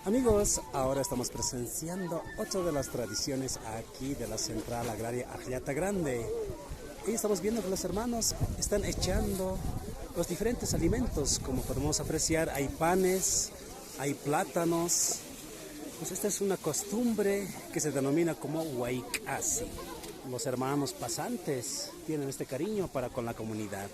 Amigos, ahora estamos presenciando otra de las tradiciones aquí de la central agraria Ajllata Grande. Y estamos viendo que los hermanos están echando los diferentes alimentos. Como podemos apreciar, hay panes, hay plátanos. Pues esta es una costumbre que se denomina como huaycasi. Los hermanos pasantes tienen este cariño para con la comunidad.